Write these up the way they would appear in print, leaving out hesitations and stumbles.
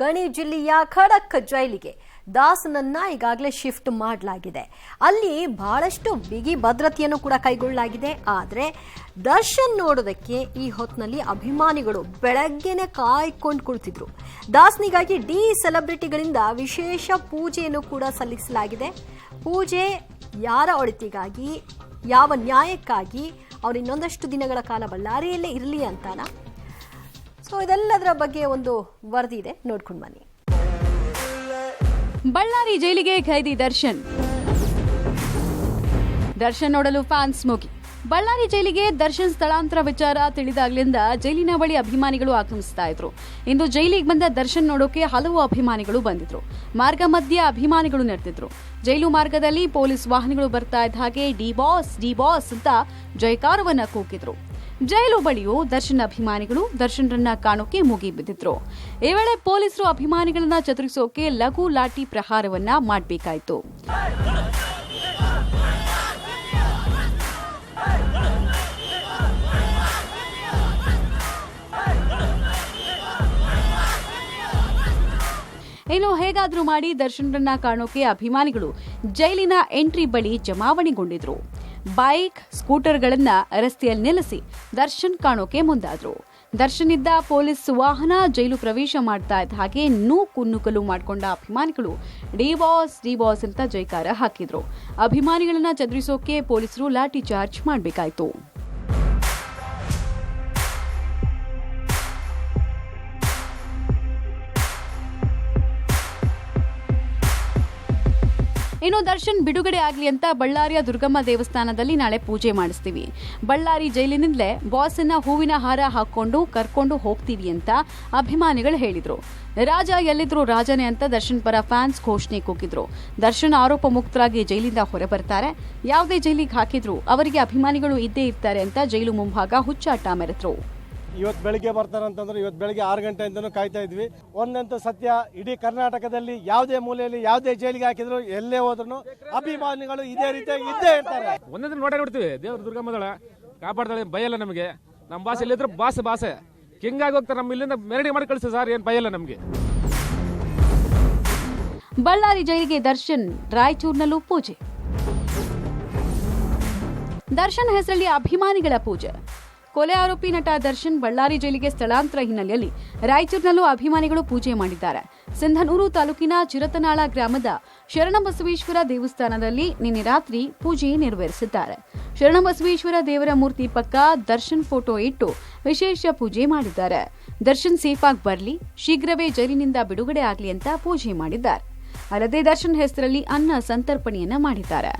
ಗಣಿ ಜಿಲ್ಲೆಯ ಖಡಕ್ ಜೈಲಿಗೆ ದಾಸನನ್ನ ಈಗಾಗಲೇ ಶಿಫ್ಟ್ ಮಾಡಲಾಗಿದೆ. ಅಲ್ಲಿ ಬಹಳಷ್ಟು ಬಿಗಿ ಭದ್ರತೆಯನ್ನು ಕೂಡ ಕೈಗೊಳ್ಳಲಾಗಿದೆ. ಆದರೆ ದರ್ಶನ್ ನೋಡೋದಕ್ಕೆ ಈ ಹೊತ್ತಿನಲ್ಲಿ ಅಭಿಮಾನಿಗಳು ಬೆಳಗ್ಗೆನೆ ಕಾಯ್ಕೊಂಡು ಕುಳಿತಿದ್ರು. ದಾಸನಿಗಾಗಿ ಡಿ ಸೆಲೆಬ್ರಿಟಿಗಳಿಂದ ವಿಶೇಷ ಪೂಜೆಯನ್ನು ಕೂಡ ಸಲ್ಲಿಸಲಾಗಿದೆ. ಪೂಜೆ ಯಾರ ಒಳಿತಿಗಾಗಿ, ಯಾವ ನ್ಯಾಯಕ್ಕಾಗಿ, ಅವ್ರು ಇನ್ನೊಂದಷ್ಟು ದಿನಗಳ ಕಾಲ ಬಳ್ಳಾರಿಯಲ್ಲೇ ಇರಲಿ ಅಂತಾನ. ಸೊ ಇದೆಲ್ಲದರ ಬಗ್ಗೆ ಒಂದು ವರದಿ ಇದೆ, ನೋಡ್ಕೊಂಡು ಬನ್ನಿ. ಬಳ್ಳಾರಿ ಜೈಲಿಗೆ ಖೈದಿ ದರ್ಶನ್ ನೋಡಲು ಫ್ಯಾನ್ಸ್ ಮುಗಿ. ಬಳ್ಳಾರಿ ಜೈಲಿಗೆ ದರ್ಶನ್ ಸ್ಥಳಾಂತರ ವಿಚಾರ ತಿಳಿದಾಗ್ಲಿಂದ ಜೈಲಿನ ಬಳಿ ಅಭಿಮಾನಿಗಳು ಆಗಮಿಸ್ತಾ ಇದ್ರು. ಇಂದು ಜೈಲಿಗೆ ಬಂದ ದರ್ಶನ್ ನೋಡೋಕೆ ಹಲವು ಅಭಿಮಾನಿಗಳು ಬಂದಿದ್ರು. ಮಾರ್ಗ ಮಧ್ಯೆ ಅಭಿಮಾನಿಗಳು ನೆರೆದಿದ್ರು. ಜೈಲು ಮಾರ್ಗದಲ್ಲಿ ಪೊಲೀಸ್ ವಾಹನಗಳು ಬರ್ತಾ ಇದ್ದ ಹಾಗೆ ಡಿ ಬಾಸ್ ಅಂತ ಜಯಕಾರವನ್ನ ಕೂಗಿದ್ರು. ಜೈಲು ಬಳಿಯೂ ದರ್ಶನ್ ಅಭಿಮಾನಿಗಳು ದರ್ಶನ್ರನ್ನ ಕಾಣೋಕೆ ಮುಗಿ ಬಿದ್ದಿದ್ರು. ಈ ವೇಳೆ ಪೊಲೀಸರು ಅಭಿಮಾನಿಗಳನ್ನ ಚದುರಿಸೋಕೆ ಲಘು ಲಾಠಿ ಪ್ರಹಾರವನ್ನ ಮಾಡಬೇಕಾಯಿತು. ಇನ್ನು ಹೇಗಾದ್ರೂ ಮಾಡಿ ದರ್ಶನ್ರನ್ನ ಕಾಣೋಕೆ ಅಭಿಮಾನಿಗಳು ಜೈಲಿನ ಎಂಟ್ರಿ ಬಳಿ ಜಮಾವಣೆಗೊಂಡಿದ್ರು. ಬೈಕ್, ಸ್ಕೂಟರ್ಗಳನ್ನ ರಸ್ತೆಯಲ್ಲಿ ನಿಲ್ಲಿಸಿ ದರ್ಶನ್ ಕಾಣೋಕೆ ಮುಂದಾದ್ರು. ದರ್ಶನ್ ಇದ್ದ ಪೊಲೀಸ್ ವಾಹನ ಜೈಲು ಪ್ರವೇಶ ಮಾಡ್ತಾ ಇದ್ದ ಹಾಗೆ ನೂಕುನುಗ್ಗಲು ಮಾಡಿಕೊಂಡ ಅಭಿಮಾನಿಗಳು ಡಿ ಬಾಸ್ ಅಂತ ಜೈಕಾರ ಹಾಕಿದ್ರು. ಅಭಿಮಾನಿಗಳನ್ನ ಚದುರಿಸೋಕೆ ಪೊಲೀಸರು ಲಾಠಿ ಚಾರ್ಜ್ ಮಾಡಬೇಕಾಯಿತು. ಇನ್ನು ದರ್ಶನ್ ಬಿಡುಗಡೆ ಆಗ್ಲಿ ಅಂತ ಬಳ್ಳಾರಿಯ ದುರ್ಗಮ್ಮ ದೇವಸ್ಥಾನದಲ್ಲಿ ನಾಳೆ ಪೂಜೆ ಮಾಡಿಸ್ತೀವಿ. ಬಳ್ಳಾರಿ ಜೈಲಿನಿಂದಲೇ ಬಾಸನ್ನ ಹೂವಿನ ಹಾರ ಹಾಕೊಂಡು ಕರ್ಕೊಂಡು ಹೋಗ್ತೀವಿ ಅಂತ ಅಭಿಮಾನಿಗಳು ಹೇಳಿದ್ರು. ರಾಜ ಎಲ್ಲಿದ್ರು ರಾಜನೇ ಅಂತ ದರ್ಶನ್ ಪರ ಫ್ಯಾನ್ಸ್ ಘೋಷಣೆ ಕೂಗಿದ್ರು. ದರ್ಶನ್ ಆರೋಪ ಮುಕ್ತರಾಗಿ ಜೈಲಿಂದ ಹೊರ ಬರ್ತಾರೆ. ಯಾವುದೇ ಜೈಲಿಗೆ ಹಾಕಿದ್ರು ಅವರಿಗೆ ಅಭಿಮಾನಿಗಳು ಇದ್ದೇ ಇರ್ತಾರೆ ಅಂತ ಜೈಲು ಮುಂಭಾಗ ಹುಚ್ಚಾಟ ಮೆರೆದ್ರು. ಇವತ್ತು ಬೆಳಿಗ್ಗೆ ಬರ್ತಾರಂತಂದ್ರೆ ಇವತ್ತು ಬೆಳಿಗ್ಗೆ 6 ಗಂಟೆಯಿಂದನೂ ಕಾಯ್ತಾ ಇದ್ವಿ. ಒಂದಂತೂ ಸತ್ಯ, ಇಡೀ ಕರ್ನಾಟಕದಲ್ಲಿ ಯಾವುದೇ ಮೂಲೆಯಲ್ಲಿ ಯಾವುದೇ ಜೈಲಿಗೆ ಹಾಕಿದ್ರು ಎಲ್ಲೇ ಹೋದ್ರು ಅಭಿಮಾನಿಗಳು ಇದೇ ರೀತಿ ಇದ್ದೇ ಇರ್ತಾರೆ. ಒಂದೊಂದು ನೋಡ್ತೀವಿ. ದೇವ್ರ ದುರ್ಗಮ್ಮದಳ ಕಾಪಾಡ್ತಾಳೆ, ಭಯಲ್ಲ ನಮಗೆ. ನಮ್ಮ ಭಾಷೆ ಎಲ್ಲಿದ್ರು ಭಾಷೆ ಹಿಂಗಾಗಿ ಹೋಗ್ತಾರೆ. ನಮ್ಮ ಇಲ್ಲಿಂದ ಮೆರವಣಿಗೆ ಮಾಡಿ ಕಳಿಸ್ತಾರೆ ಸರ್, ಏನ್ ಭಯಲ್ಲ ನಮಗೆ. ಬಳ್ಳಾರಿ ಜೈಲಿಗೆ ದರ್ಶನ್, ರಾಯಚೂರಿನಲ್ಲೂ ಪೂಜೆ. ದರ್ಶನ್ ಹೆಸರಲ್ಲಿ ಅಭಿಮಾನಿಗಳ ಪೂಜೆ. ಕೊಲೆ ಆರೋಪಿ ನಟ ದರ್ಶನ್ ಬಳ್ಳಾರಿ ಜೈಲಿಗೆ ಸ್ಥಳಾಂತರ ಹಿನ್ನೆಲೆಯಲ್ಲಿ ರಾಯಚೂರಿನಲ್ಲೂ ಅಭಿಮಾನಿಗಳು ಪೂಜೆ ಮಾಡಿದ್ದಾರೆ. ಸಿಂಧನೂರು ತಾಲೂಕಿನ ಚಿರತನಾಳ ಗ್ರಾಮದ ಶರಣಬಸವೇಶ್ವರ ದೇವಸ್ಥಾನದಲ್ಲಿ ನಿನ್ನೆ ರಾತ್ರಿ ಪೂಜೆ ನೆರವೇರಿಸಿದ್ದಾರೆ. ಶರಣಬಸವೇಶ್ವರ ದೇವರ ಮೂರ್ತಿ ಪಕ್ಕ ದರ್ಶನ್ ಫೋಟೋ ಇಟ್ಟು ವಿಶೇಷ ಪೂಜೆ ಮಾಡಿದ್ದಾರೆ. ದರ್ಶನ್ ಸೇಫ್ ಆಗಿ ಬರಲಿ, ಶೀಘ್ರವೇ ಜೈಲಿನಿಂದ ಬಿಡುಗಡೆ ಆಗಲಿ ಅಂತ ಪೂಜೆ ಮಾಡಿದ್ದಾರೆ. ಅಲ್ಲದೆ ದರ್ಶನ್ ಹೆಸರಲ್ಲಿ ಅನ್ನ ಸಂತರ್ಪಣೆಯನ್ನ ಮಾಡಿದ್ದಾರೆ.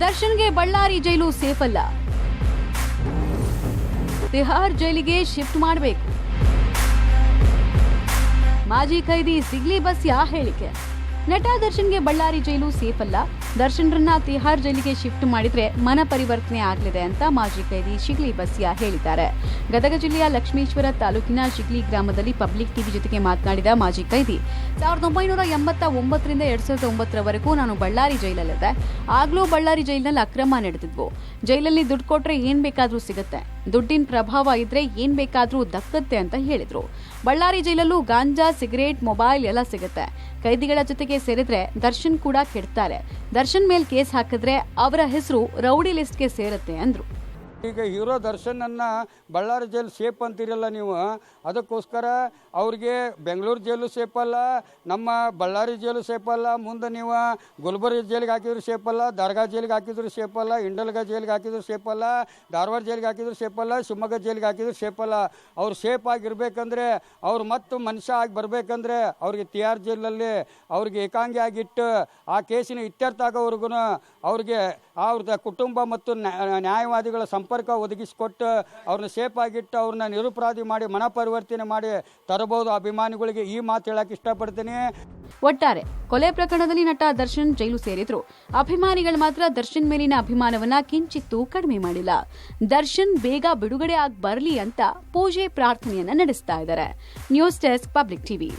ದರ್ಶನ್ಗೆ ಬಳ್ಳಾರಿ ಜೈಲು ಸೇಫ್ ಅಲ್ಲ, ತಿಹಾರ್ ಜೈಲಿಗೆ ಶಿಫ್ಟ್ ಮಾಡಬೇಕು. ಮಾಜಿ ಖೈದಿ ಸಿಗ್ಲಿ ಬಸ್ಯಾ ಹೇಳಿಕೆ. ನಟ ದರ್ಶನ್ಗೆ ಬಳ್ಳಾರಿ ಜೈಲು ಸೇಫ್ ಅಲ್ಲ, ದರ್ಶನ್ರನ್ನ ತಿಹಾರ್ ಜೈಲಿಗೆ ಶಿಫ್ಟ್ ಮಾಡಿದ್ರೆ ಮನ ಪರಿವರ್ತನೆ ಆಗಲಿದೆ ಅಂತ ಮಾಜಿ ಖೈದಿ ಶಿಗ್ಲಿ ಬಸ್ಯಾ ಹೇಳಿದ್ದಾರೆ. ಗದಗ ಜಿಲ್ಲೆಯ ಲಕ್ಷ್ಮೇಶ್ವರ ತಾಲೂಕಿನ ಶಿಗ್ಲಿ ಗ್ರಾಮದಲ್ಲಿ ಪಬ್ಲಿಕ್ ಟಿವಿ ಜೊತೆಗೆ ಮಾತನಾಡಿದ ಮಾಜಿ ಖೈದಿ, 1989ರಿಂದ 2009ರವರೆಗೂ ನಾನು ಬಳ್ಳಾರಿ ಜೈಲಲ್ಲಿದ್ದೆ. ಆಗ್ಲೂ ಬಳ್ಳಾರಿ ಜೈಲಿನಲ್ಲಿ ಅಕ್ರಮ ನಡೆದಿದ್ವು. ಜೈಲಲ್ಲಿ ದುಡ್ಡು ಕೊಟ್ರೆ ಏನ್ ಬೇಕಾದ್ರೂ ಸಿಗುತ್ತೆ, ದುಡ್ಡಿನ ಪ್ರಭಾವ ಇದ್ರೆ ಏನ್ ಬೇಕಾದ್ರೂ ದಕ್ಕತ್ತೆ ಅಂತ ಹೇಳಿದ್ರು. ಬಳ್ಳಾರಿ ಜೈಲಲ್ಲೂ ಗಾಂಜಾ, ಸಿಗರೇಟ್, ಮೊಬೈಲ್ ಎಲ್ಲ ಸಿಗುತ್ತೆ. ಕೈದಿಗಳ ಜೊತೆಗೆ ಸೇರಿದ್ರೆ ದರ್ಶನ್ ಕೂಡ ಕೆಡ್ತಾರೆ. ದರ್ಶನ್ ಮೇಲ್ ಕೇಸ್ ಹಾಕಿದ್ರೆ ಅವರ ಹೆಸರು ರೌಡಿ ಲಿಸ್ಟ್ಗೆ ಸೇರುತ್ತೆ ಅಂದ್ರು. ಈಗ ಹೀರೋ ದರ್ಶನ್ ಅನ್ನ ಬಳ್ಳಾರಿ ಜೈಲು ಸೇಫ್ ಅಂತೀರಲ್ಲ ನೀವು, ಅದಕ್ಕೋಸ್ಕರ ಅವ್ರಿಗೆ ಬೆಂಗಳೂರು ಜೈಲು ಸೇಫ್ ಅಲ್ಲ, ನಮ್ಮ ಬಳ್ಳಾರಿ ಜೈಲು ಸೇಫ್ ಅಲ್ಲ. ಮುಂದೆ ನೀವು ಗುಲ್ಬರ್ಗ ಜೈಲಿಗೆ ಹಾಕಿದ್ರು ಸೇಫ್ ಅಲ್ಲ, ದರ್ಗಾ ಜೈಲಿಗೆ ಹಾಕಿದ್ರು ಸೇಫ್ ಅಲ್ಲ, ಇಂಡಲ್ಗ ಜೈಲಿಗೆ ಹಾಕಿದ್ರು ಸೇಫ್ ಅಲ್ಲ, ಧಾರವಾಡ ಜೈಲಿಗೆ ಹಾಕಿದ್ರು ಸೇಫ್ ಅಲ್ಲ, ಶಿವಮೊಗ್ಗ ಜೈಲಿಗೆ ಹಾಕಿದ್ರು ಸೇಫ್ ಅಲ್ಲ. ಅವ್ರು ಸೇಫ್ ಆಗಿರ್ಬೇಕಂದ್ರೆ, ಅವ್ರು ಮತ್ತು ಮನುಷ್ಯ ಆಗಿ ಬರಬೇಕಂದ್ರೆ ಅವ್ರಿಗೆ ತಿಹಾರ್ ಜೈಲಲ್ಲಿ ಅವ್ರಿಗೆ ಏಕಾಂಗಿ ಆಗಿಟ್ಟು ಆ ಕೇಸಿನ ಇತ್ಯರ್ಥ ಆಗೋವರೆಗೂ ಅವ್ರಿಗೆ ಅವ್ರದ್ದು ಕುಟುಂಬ ಮತ್ತು ನ್ಯಾಯವಾದಿಗಳ ಸಂಪರ್ಕ ಒದಗಿಸಿಕೊಟ್ಟು ಅವ್ರನ್ನ ಸೇಫ್ ಆಗಿಟ್ಟು ಅವ್ರನ್ನ ನಿರಪರಾಧಿ ಮಾಡಿ ಮನ ಪರಿವರ್ತನೆ ಮಾಡಿ ತರಬಹುದು. ಅಭಿಮಾನಿಗಳಿಗೆ ಈ ಮಾತು ಹೇಳಕ್ ಇಷ್ಟಪಡ್ತೀನಿ. ಒಟ್ಟಾರೆ ಕೊಲೆ ಪ್ರಕರಣದಲ್ಲಿ ನಟ ದರ್ಶನ್ ಜೈಲು ಸೇರಿದ್ರು. ಅಭಿಮಾನಿಗಳು ಮಾತ್ರ ದರ್ಶನ್ ಮೇಲಿನ ಅಭಿಮಾನವನ್ನ ಕಿಂಚಿತ್ತೂ ಕಡಿಮೆ ಮಾಡಿಲ್ಲ. ದರ್ಶನ್ ಬೇಗ ಬಿಡುಗಡೆ ಆಗಿ ಬರಲಿ ಅಂತ ಪೂಜೆ ಪ್ರಾರ್ಥನೆಯನ್ನ ನಡೆಸ್ತಾ ಇದ್ದಾರೆ. News desk, public TV.